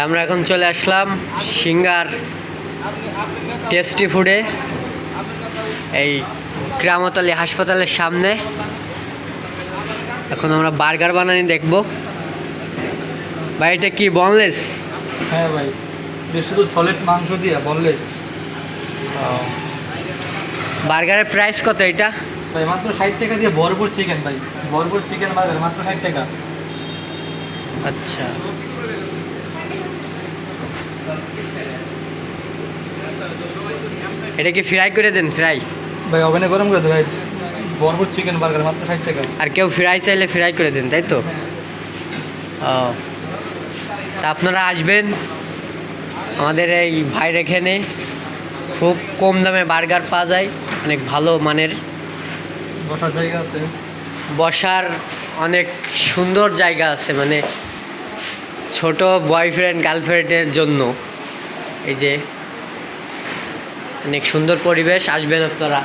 আমরা এখন চলে আসলাম সিঙ্গার টেস্টি ফুডে, এই ক্রামতলী হাসপাতালের সামনে। এখন আমরা বার্গার বানানি দেখব। ভাই এটা কি বনলেস? হ্যাঁ ভাই, শুধু সলিড মাংস দিয়ে বনলেস। বার্গারের প্রাইস কত এটা? ভাই মাত্র 60 টাকা দিয়ে ভরপুর চিকেন। ভাই ভরপুর চিকেন বার্গার মাত্র 60 টাকা। আচ্ছা, এটা কি ফ্রাই করে দেন? ফ্রাই ভাই ওভেনে গরম করে দে ভাই। ভরপুর চিকেন বার্গার মাত্র 60 টাকা। আর কেউ ফ্রাই চাইলে ফ্রাই করে দেন, তাই তো? ও, তা আপনারা আসবেন আমাদের এই ভাইয়ের এখানে। খুব কম দামে বার্গার পাওয়া যায়, অনেক ভালো মানের। বসার জায়গা আছে, বসার অনেক সুন্দর জায়গা আছে, মানে ছোট বয়ফ্রেন্ড গার্লফ্রেন্ডের জন্য। এই যে অনেক সুন্দর পরিবেশ, আসবেন আপনারা।